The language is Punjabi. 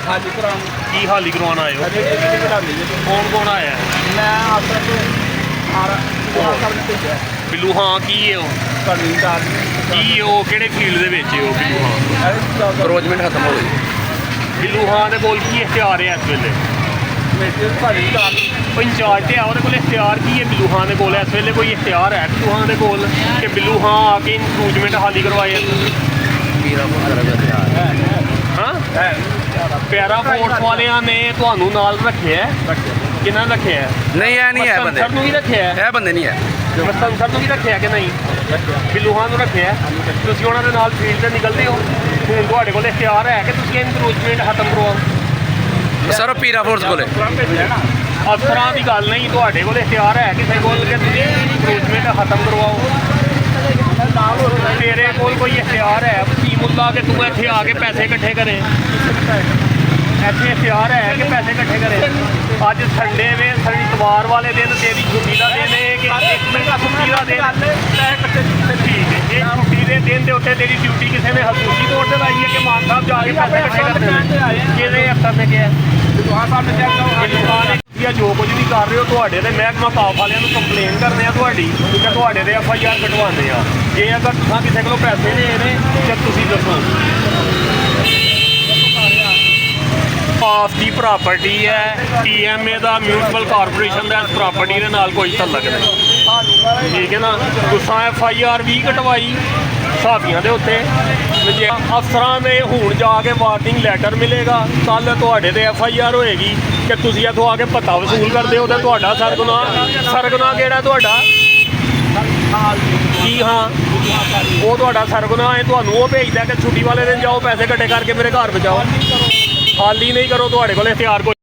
हाली कराने की हाली करवाना आए हो? कौन कौन आया है? मैं आकर तो बिल्लू हाँ की है वो? की वो किहड़े फील्ड दे विच है वो बिल्लू हाँ? अरेंजमेंट खत्म हो गई बिल्लू हाँ दे कोल की इख्तियार है इस वेले? इंचार्ज तो है वो कोल इख्तियार की है बिल्लू हाँ दे कोल इस वेले कोई इख्तियार है बिल्लू हाँ दे कोल कि बिल्लू हाँ आके इंक्रूजमेंट हाली करवाए? हाँ पैरा फोर्स वाले ने ਤੁਹਾਨੂੰ ਨਾਲ ਰੱਖਿਆ ਕਿਹਨਾਂ ਰੱਖਿਆ? नहीं है नहीं है बंदे ਸਰ ਨੂੰ ਵੀ ਰੱਖਿਆ है बंदे नहीं है ਮਸਤਨ ਸਰ ਨੂੰ ਵੀ ਰੱਖਿਆ ਕਿ ਨਹੀਂ? ਬਿੱਲੂਹਾਂ ਨੂੰ ਰੱਖਿਆ ਤੁਸੀਂ ਉਹਨਾਂ ਦੇ ਨਾਲ ਫੀਲਡ ਤੇ ਨਿਕਲਦੇ ਹੋ ਹੁਣ ਤੁਹਾਡੇ ਕੋਲ ਇਖਤਿਆਰ ਹੈ ਕਿ ਤੁਸੀਂ ਇਨਕਰੋਚਮੈਂਟ ਖਤਮ ਕਰਵਾਓ? सर पीरा फोर्स बोले ਅਫਸਰਾਂ ਦੀ ਗੱਲ ਨਹੀਂ ਤੁਹਾਡੇ ਕੋਲ ਇਖਤਿਆਰ ਹੈ ਕਿਸੇ ਕੋਲ ਕਿ ਤੁਸੀਂ ਇਨਕਰੋਚਮੈਂਟ ਖਤਮ ਕਰਵਾਓ? ਤੇਰੇ ਕੋਲ ਕੋਈ ਇਖਤਿਆਰ ਹੈ ਵਸੀਮੁੱਲਾ ਕਿ ਤੂੰ ਇੱਥੇ ਆ ਕੇ ਪੈਸੇ ਇਕੱਠੇ ਕਰੇ? ਇੱਥੇ ਇਖਤਿਆਰ ਹੈ ਕਿ ਪੈਸੇ ਇਕੱਠੇ ਕਰੇ? ਅੱਜ ਸੰਡੇ ਵੇ ਇਤਵਾਰ ਵਾਲੇ ਦਿਨ ਤੇਰੀ ਛੁੱਟੀ ਦਾ ਦਿਨ ਹੈ ਕਿ ਇੱਕ ਮਿੰਟ ਛੁੱਟੀ ਦਾ ਦਿਨ ਠੀਕ ਹੈ ਇਹ ਛੁੱਟੀ ਦੇ ਦਿਨ ਦੇ ਉੱਤੇ ਤੇਰੀ ਡਿਊਟੀ ਕਿਸੇ ਨੇ ਹਸੂਸੀ ਤੌਰ ਤੇ ਲਾਈ ਹੈ ਕਿ ਮਾਨ ਸਾਹਿਬ ਜਾ ਕੇ ਪੈਸੇ ਇਕੱਠੇ ਕਰਦੇ ਨੇ? ਕਿਹਦੇ ਅਫਸਰ ਨੇ ਕਿਹਾ? ਜੋ ਕੁਝ ਵੀ ਕਰ ਰਹੇ ਹੋ ਤੁਹਾਡੇ ਤੇ ਮਹਿਕਮਾ ਕਾਫ ਵਾਲਿਆਂ ਨੂੰ ਕੰਪਲੇਨ ਕਰਨੇ ਆ ਤੁਹਾਡੀ ਕਿ ਤੁਹਾਡੇ ਤੇ FIR ਕਟਵਾਉਂਦੇ ਆ ਜੇ ਅਗਰ ਤੁਸੀਂ ਕਿਸੇ ਕੋਲੋਂ ਪੈਸੇ ਲਏ ਨੇ ਤਾਂ ਤੁਸੀਂ ਦੱਸੋ ਪਾਸ ਦੀ ਪ੍ਰਾਪਰਟੀ ਹੈ TMA ਦਾ ਮਿਊਨਿਸਪਲ ਕਾਰਪੋਰੇਸ਼ਨ ਦਾ ਇਸ ਪ੍ਰਾਪਰਟੀ ਦੇ ਨਾਲ ਕੋਈ ਤਲਕ ਨਹੀਂ ਠੀਕ ਹੈ ਨਾ ਤੁਸੀਂ FIR ਵੀ ਕਟਵਾਈ ਸਾਥੀਆਂ ਦੇ ਉੱਤੇ ਅਫਸਰਾਂ ਨੇ ਹੁਣ ਜਾ ਕੇ ਵਾਰਨਿੰਗ ਲੈਟਰ ਮਿਲੇਗਾ ਕੱਲ ਤੁਹਾਡੇ ਤੇ FIR ਹੋਏਗੀ ਕਿ ਤੁਸੀਂ ਇੱਥੋਂ ਆ ਕੇ ਭੱਤਾ ਵਸੂਲ ਕਰਦੇ ਹੋ ਤੇ ਤੁਹਾਡਾ ਸਰਗੁਨਾਹ ਕਿਹੜਾ ਤੁਹਾਡਾ ਕੀ ਹਾਂ ਉਹ ਤੁਹਾਡਾ ਸਰਗੁਨਾਹ ਹੈ ਤੁਹਾਨੂੰ ਉਹ ਭੇਜਦਾ ਕਿ ਛੁੱਟੀ ਵਾਲੇ ਦਿਨ ਜਾਓ ਪੈਸੇ ਇਕੱਠੇ ਕਰਕੇ ਮੇਰੇ ਘਰ ਪਹੁੰਚਾਓ ਹਾਲੀ ਨਹੀਂ ਕਰੋ ਤੁਹਾਡੇ ਕੋਲ ਇਖਤਿਆਰ ਕੋਈ